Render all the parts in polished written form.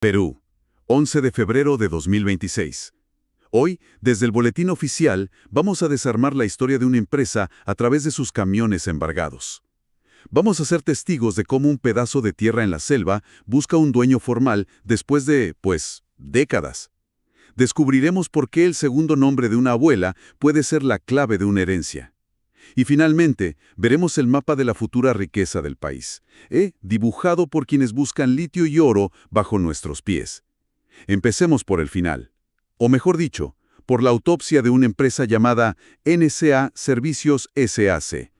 Perú, 11 de febrero de 2026. Hoy, desde el boletín oficial, vamos a desarmar la historia de una empresa a través de sus camiones embargados. Vamos a ser testigos de cómo un pedazo de tierra en la selva busca un dueño formal después de, décadas. Descubriremos por qué el segundo nombre de una abuela puede ser la clave de una herencia. Y finalmente, veremos el mapa de la futura riqueza del país, dibujado por quienes buscan litio y oro bajo nuestros pies. Empecemos por el final, o mejor dicho, por la autopsia de una empresa llamada NSA Servicios SAC.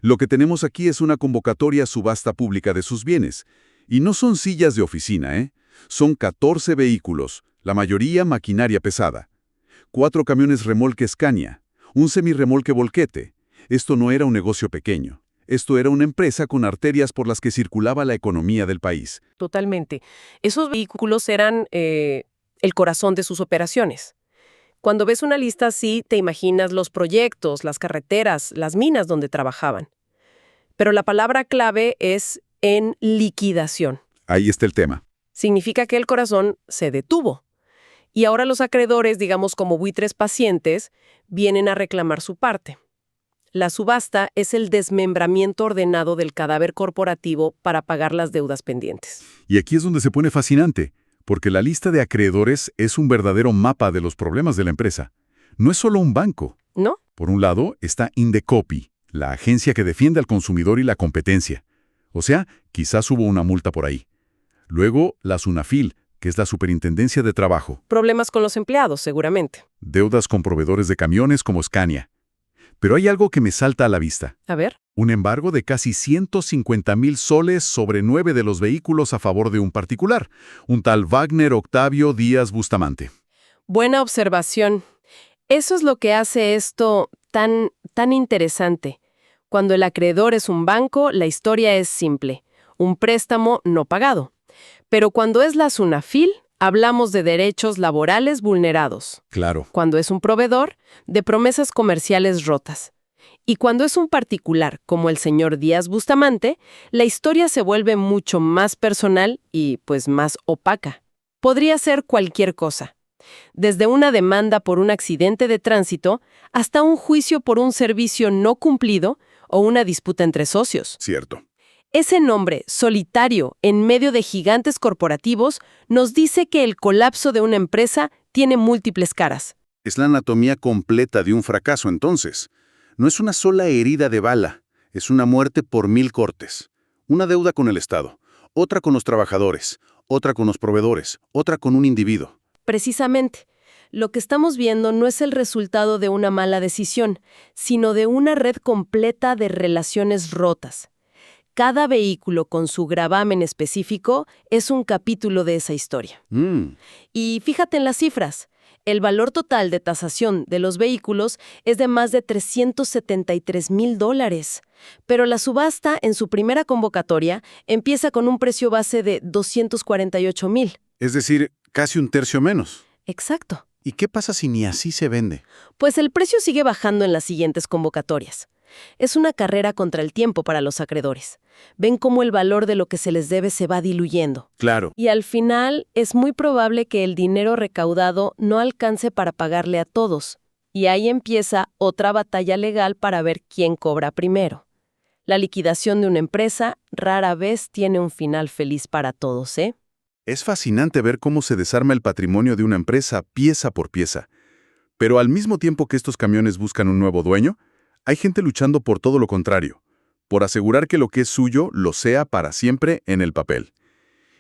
Lo que tenemos aquí es una convocatoria a subasta pública de sus bienes, y no son sillas de oficina, son 14 vehículos, la mayoría maquinaria pesada, 4 camiones remolque Scania, un semirremolque Volquete. Esto no era un negocio pequeño. Esto era una empresa con arterias por las que circulaba la economía del país. Totalmente. Esos vehículos eran el corazón de sus operaciones. Cuando ves una lista así, te imaginas los proyectos, las carreteras, las minas donde trabajaban. Pero la palabra clave es en liquidación. Ahí está el tema. Significa que el corazón se detuvo. Y ahora los acreedores, digamos como buitres pacientes, vienen a reclamar su parte. La subasta es el desmembramiento ordenado del cadáver corporativo para pagar las deudas pendientes. Y aquí es donde se pone fascinante, porque la lista de acreedores es un verdadero mapa de los problemas de la empresa. No es solo un banco. ¿No? Por un lado está Indecopi, la agencia que defiende al consumidor y la competencia. O sea, quizás hubo una multa por ahí. Luego, la Sunafil, que es la Superintendencia de Trabajo. Problemas con los empleados, seguramente. Deudas con proveedores de camiones como Scania. Pero hay algo que me salta a la vista. A ver. Un embargo de casi 150,000 soles sobre 9 de los vehículos a favor de un particular, un tal Wagner Octavio Díaz Bustamante. Buena observación. Eso es lo que hace esto tan interesante. Cuando el acreedor es un banco, la historia es simple. Un préstamo no pagado. Pero cuando es la Sunafil, hablamos de derechos laborales vulnerados. Claro. Cuando es un proveedor, de promesas comerciales rotas. Y cuando es un particular, como el señor Díaz Bustamante, la historia se vuelve mucho más personal y, más opaca. Podría ser cualquier cosa. Desde una demanda por un accidente de tránsito hasta un juicio por un servicio no cumplido o una disputa entre socios. Cierto. Ese nombre, solitario, en medio de gigantes corporativos, nos dice que el colapso de una empresa tiene múltiples caras. Es la anatomía completa de un fracaso, entonces. No es una sola herida de bala, es una muerte por 1000 cortes. Una deuda con el Estado, otra con los trabajadores, otra con los proveedores, otra con un individuo. Precisamente, lo que estamos viendo no es el resultado de una mala decisión, sino de una red completa de relaciones rotas. Cada vehículo con su gravamen específico es un capítulo de esa historia. Y fíjate en las cifras. El valor total de tasación de los vehículos es de más de $373,000. Pero la subasta en su primera convocatoria empieza con un precio base de $248,000. Es decir, casi un tercio menos. Exacto. ¿Y qué pasa si ni así se vende? Pues el precio sigue bajando en las siguientes convocatorias. Es una carrera contra el tiempo para los acreedores. Ven cómo el valor de lo que se les debe se va diluyendo. Claro. Y al final es muy probable que el dinero recaudado no alcance para pagarle a todos. Y ahí empieza otra batalla legal para ver quién cobra primero. La liquidación de una empresa rara vez tiene un final feliz para todos, ¿eh? Es fascinante ver cómo se desarma el patrimonio de una empresa pieza por pieza. Pero al mismo tiempo que estos camiones buscan un nuevo dueño, hay gente luchando por todo lo contrario, por asegurar que lo que es suyo lo sea para siempre en el papel.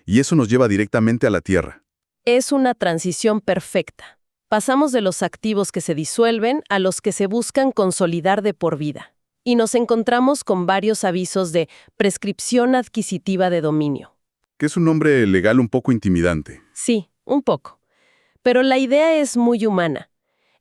Y eso nos lleva directamente a la tierra. Es una transición perfecta. Pasamos de los activos que se disuelven a los que se buscan consolidar de por vida. Y nos encontramos con varios avisos de prescripción adquisitiva de dominio. Que es un nombre legal un poco intimidante. Sí, un poco. Pero la idea es muy humana.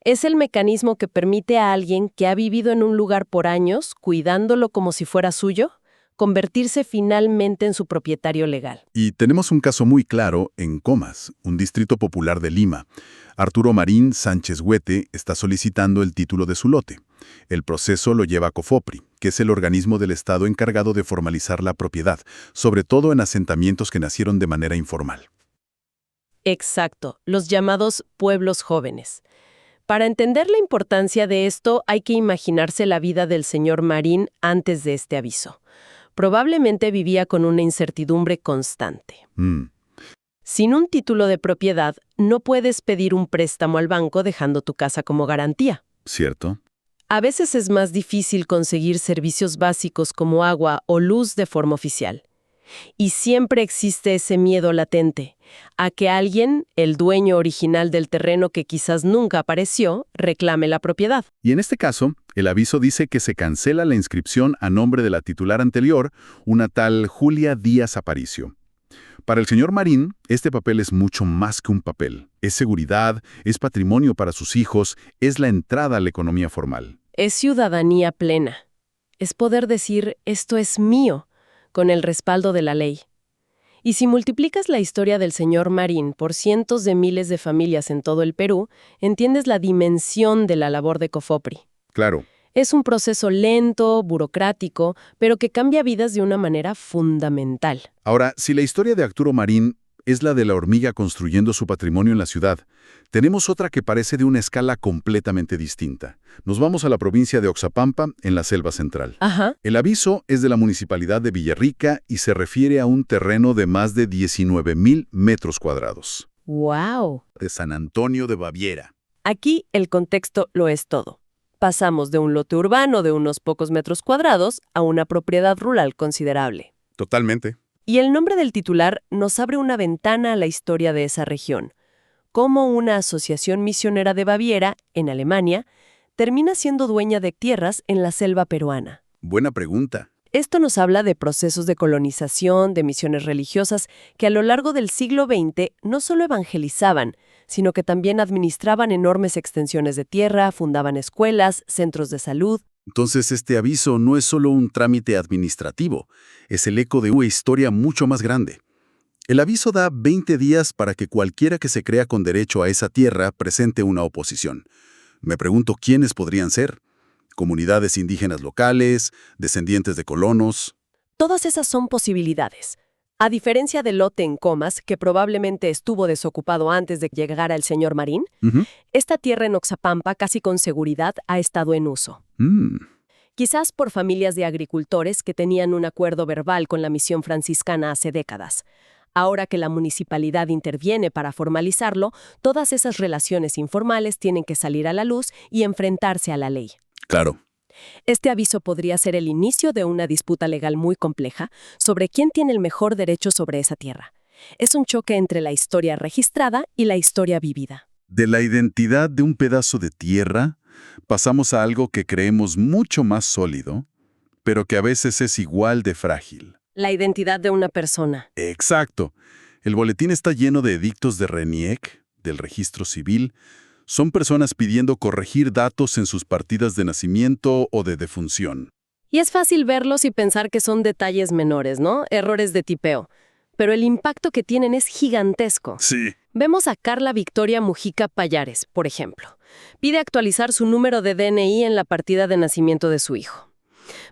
Es el mecanismo que permite a alguien que ha vivido en un lugar por años, cuidándolo como si fuera suyo, convertirse finalmente en su propietario legal. Y tenemos un caso muy claro en Comas, un distrito popular de Lima. Arturo Marín Sánchez Huete está solicitando el título de su lote. El proceso lo lleva a COFOPRI, que es el organismo del Estado encargado de formalizar la propiedad, sobre todo en asentamientos que nacieron de manera informal. Exacto, los llamados pueblos jóvenes. Para entender la importancia de esto, hay que imaginarse la vida del señor Marín antes de este aviso. Probablemente vivía con una incertidumbre constante. Sin un título de propiedad, no puedes pedir un préstamo al banco dejando tu casa como garantía. ¿Cierto? A veces es más difícil conseguir servicios básicos como agua o luz de forma oficial. Y siempre existe ese miedo latente a que alguien, el dueño original del terreno que quizás nunca apareció, reclame la propiedad. Y en este caso, el aviso dice que se cancela la inscripción a nombre de la titular anterior, una tal Julia Díaz Aparicio. Para el señor Marín, este papel es mucho más que un papel. Es seguridad, es patrimonio para sus hijos, es la entrada a la economía formal. Es ciudadanía plena. Es poder decir, esto es mío, con el respaldo de la ley. Y si multiplicas la historia del señor Marín por cientos de miles de familias en todo el Perú, entiendes la dimensión de la labor de COFOPRI. Claro. Es un proceso lento, burocrático, pero que cambia vidas de una manera fundamental. Ahora, si la historia de Arturo Marín es la de la hormiga construyendo su patrimonio en la ciudad, tenemos otra que parece de una escala completamente distinta. Nos vamos a la provincia de Oxapampa, en la selva central. Ajá. El aviso es de la municipalidad de Villarrica y se refiere a un terreno de más de 19,000 metros cuadrados. ¡Wow! De San Antonio de Baviera. Aquí el contexto lo es todo. Pasamos de un lote urbano de unos pocos metros cuadrados a una propiedad rural considerable. Totalmente. Y el nombre del titular nos abre una ventana a la historia de esa región. Cómo una asociación misionera de Baviera, en Alemania, termina siendo dueña de tierras en la selva peruana. Buena pregunta. Esto nos habla de procesos de colonización, de misiones religiosas, que a lo largo del siglo XX no solo evangelizaban, sino que también administraban enormes extensiones de tierra, fundaban escuelas, centros de salud. Entonces, este aviso no es solo un trámite administrativo, es el eco de una historia mucho más grande. El aviso da 20 días para que cualquiera que se crea con derecho a esa tierra presente una oposición. Me pregunto quiénes podrían ser. Comunidades indígenas locales, descendientes de colonos. Todas esas son posibilidades. A diferencia del lote en Comas, que probablemente estuvo desocupado antes de que llegara el señor Marín, esta tierra en Oxapampa casi con seguridad ha estado en uso. Quizás por familias de agricultores que tenían un acuerdo verbal con la misión franciscana hace décadas. Ahora que la municipalidad interviene para formalizarlo, todas esas relaciones informales tienen que salir a la luz y enfrentarse a la ley. Claro. Este aviso podría ser el inicio de una disputa legal muy compleja sobre quién tiene el mejor derecho sobre esa tierra. Es un choque entre la historia registrada y la historia vivida. De la identidad de un pedazo de tierra, pasamos a algo que creemos mucho más sólido, pero que a veces es igual de frágil. La identidad de una persona. Exacto. El boletín está lleno de edictos de RENIEC, del registro civil. Son personas pidiendo corregir datos en sus partidas de nacimiento o de defunción. Y es fácil verlos y pensar que son detalles menores, ¿no? Errores de tipeo. Pero el impacto que tienen es gigantesco. Sí. Vemos a Carla Victoria Mujica Payares, por ejemplo. Pide actualizar su número de DNI en la partida de nacimiento de su hijo.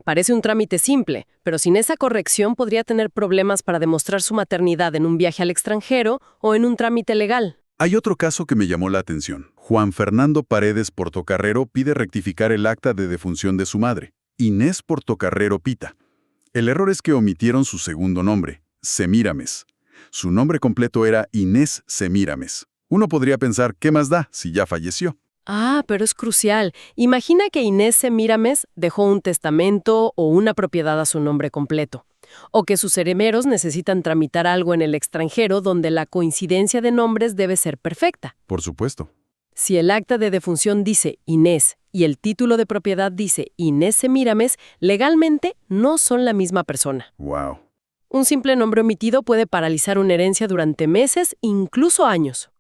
Parece un trámite simple, pero sin esa corrección podría tener problemas para demostrar su maternidad en un viaje al extranjero o en un trámite legal. Hay otro caso que me llamó la atención. Juan Fernando Paredes Portocarrero pide rectificar el acta de defunción de su madre, Inés Portocarrero Pita. El error es que omitieron su segundo nombre, Semírames. Su nombre completo era Inés Semírames. Uno podría pensar, ¿qué más da si ya falleció? Ah, pero es crucial. Imagina que Inés Semírames dejó un testamento o una propiedad a su nombre completo. O que sus herederos necesitan tramitar algo en el extranjero donde la coincidencia de nombres debe ser perfecta. Por supuesto. Si el acta de defunción dice Inés y el título de propiedad dice Inés Semírames, legalmente no son la misma persona. Wow. Un simple nombre omitido puede paralizar una herencia durante meses, incluso años.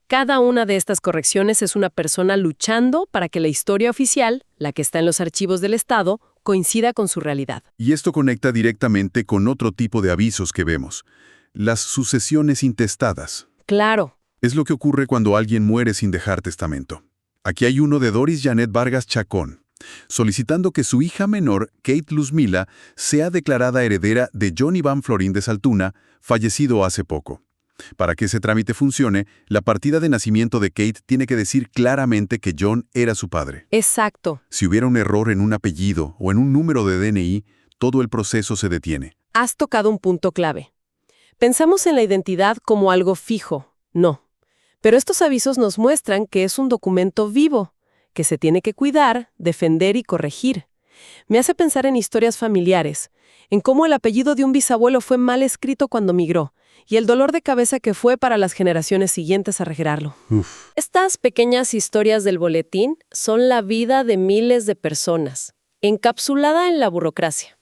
Cada una de estas correcciones es una persona luchando para que la historia oficial, la que está en los archivos del Estado, coincida con su realidad. Y esto conecta directamente con otro tipo de avisos que vemos, las sucesiones intestadas. Claro. Es lo que ocurre cuando alguien muere sin dejar testamento. Aquí hay uno de Doris Janet Vargas Chacón, solicitando que su hija menor, Kate Luzmila, sea declarada heredera de John Iván Florín de Saltuna, fallecido hace poco. Para que ese trámite funcione, la partida de nacimiento de Kate tiene que decir claramente que John era su padre. Exacto. Si hubiera un error en un apellido o en un número de DNI, todo el proceso se detiene. Has tocado un punto clave. Pensamos en la identidad como algo fijo. No. Pero estos avisos nos muestran que es un documento vivo, que se tiene que cuidar, defender y corregir. Me hace pensar en historias familiares, en cómo el apellido de un bisabuelo fue mal escrito cuando migró, y el dolor de cabeza que fue para las generaciones siguientes arreglarlo. Estas pequeñas historias del boletín son la vida de miles de personas, encapsulada en la burocracia.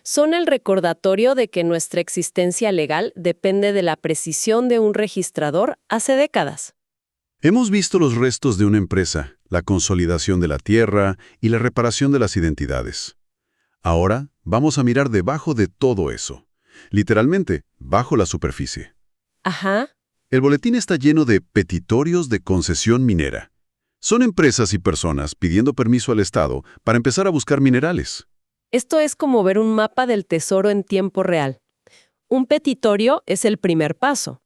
Son el recordatorio de que nuestra existencia legal depende de la precisión de un registrador hace décadas. Hemos visto los restos de una empresa, la consolidación de la tierra y la reparación de las identidades. Ahora vamos a mirar debajo de todo eso, literalmente, bajo la superficie. Ajá. El boletín está lleno de petitorios de concesión minera. Son empresas y personas pidiendo permiso al Estado para empezar a buscar minerales. Esto es como ver un mapa del tesoro en tiempo real. Un petitorio es el primer paso.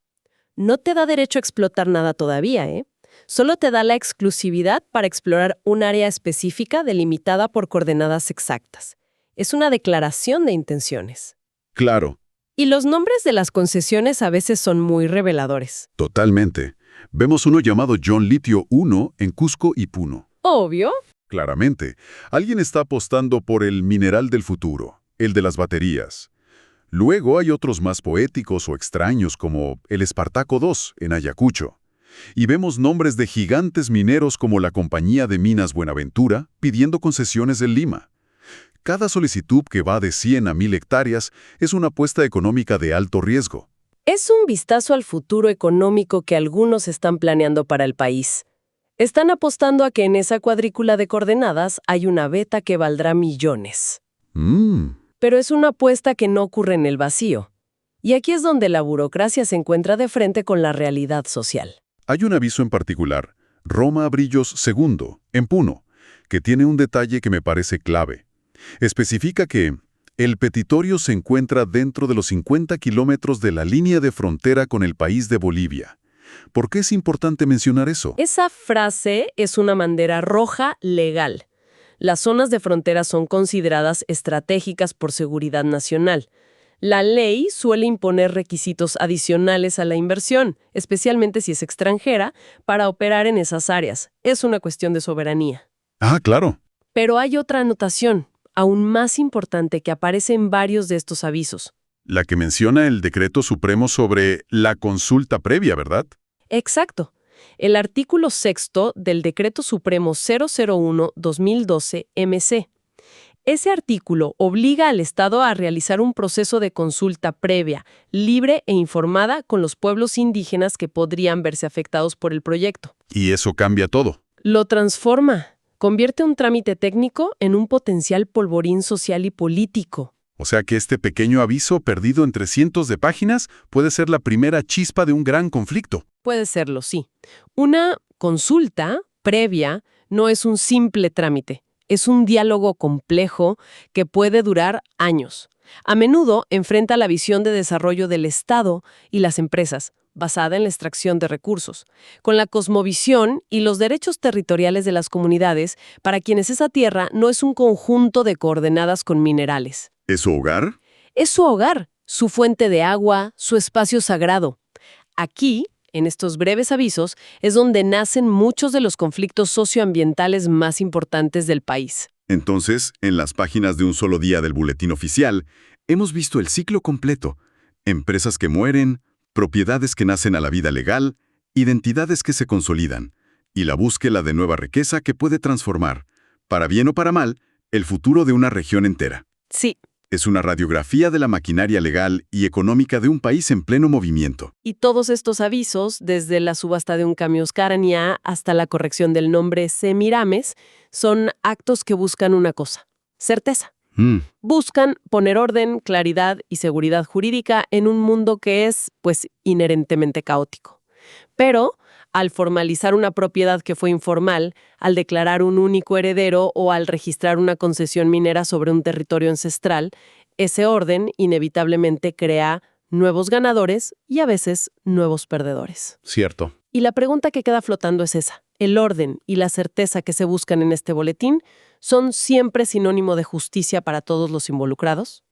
No te da derecho a explotar nada todavía, ¿eh? Solo te da la exclusividad para explorar un área específica delimitada por coordenadas exactas. Es una declaración de intenciones. Claro, Y los nombres de las concesiones a veces son muy reveladores. totalmente. Vemos uno llamado John Litio 1 en Cusco y Puno. Obvio. Claramente, alguien está apostando por el mineral del futuro, el de las baterías. Luego hay otros más poéticos o extraños como el Espartaco II en Ayacucho. Y vemos nombres de gigantes mineros como la Compañía de Minas Buenaventura pidiendo concesiones en Lima. Cada solicitud que va de 100 a 1000 hectáreas es una apuesta económica de alto riesgo. Es un vistazo al futuro económico que algunos están planeando para el país. Están apostando a que en esa cuadrícula de coordenadas hay una beta que valdrá millones. Pero es una apuesta que no ocurre en el vacío. Y aquí es donde la burocracia se encuentra de frente con la realidad social. Hay un aviso en particular, Roma Brillos II, en Puno, que tiene un detalle que me parece clave. Especifica que el petitorio se encuentra dentro de los 50 kilómetros de la línea de frontera con el país de Bolivia. ¿Por qué es importante mencionar eso? Esa frase es una bandera roja legal. Las zonas de frontera son consideradas estratégicas por seguridad nacional. La ley suele imponer requisitos adicionales a la inversión, especialmente si es extranjera, para operar en esas áreas. Es una cuestión de soberanía. Ah, claro. Pero hay otra anotación, aún más importante, que aparece en varios de estos avisos. La que menciona el decreto supremo sobre la consulta previa, ¿verdad? Exacto. El artículo 6 del Decreto Supremo 001-2012-MC. Ese artículo obliga al Estado a realizar un proceso de consulta previa, libre e informada con los pueblos indígenas que podrían verse afectados por el proyecto. Y eso cambia todo. Lo transforma. Convierte un trámite técnico en un potencial polvorín social y político. O sea que este pequeño aviso perdido entre cientos de páginas puede ser la primera chispa de un gran conflicto. Puede serlo, sí. Una consulta previa no es un simple trámite. Es un diálogo complejo que puede durar años. A menudo enfrenta la visión de desarrollo del Estado y las empresas, basada en la extracción de recursos, con la cosmovisión y los derechos territoriales de las comunidades, para quienes esa tierra no es un conjunto de coordenadas con minerales. ¿Es su hogar? Es su hogar, su fuente de agua, su espacio sagrado. Aquí, en estos breves avisos, es donde nacen muchos de los conflictos socioambientales más importantes del país. Entonces, en las páginas de un solo día del Boletín Oficial, hemos visto el ciclo completo. Empresas que mueren, propiedades que nacen a la vida legal, identidades que se consolidan, y la búsqueda de nueva riqueza que puede transformar, para bien o para mal, el futuro de una región entera. Sí. Es una radiografía de la maquinaria legal y económica de un país en pleno movimiento. Y todos estos avisos, desde la subasta de un camión Scania hasta la corrección del nombre Semirames, son actos que buscan una cosa: certeza. Buscan poner orden, claridad y seguridad jurídica en un mundo que es, pues, inherentemente caótico. Pero, al formalizar una propiedad que fue informal, al declarar un único heredero o al registrar una concesión minera sobre un territorio ancestral, ese orden inevitablemente crea nuevos ganadores y a veces nuevos perdedores. Cierto. Y la pregunta que queda flotando es esa. ¿El orden y la certeza que se buscan en este boletín son siempre sinónimo de justicia para todos los involucrados?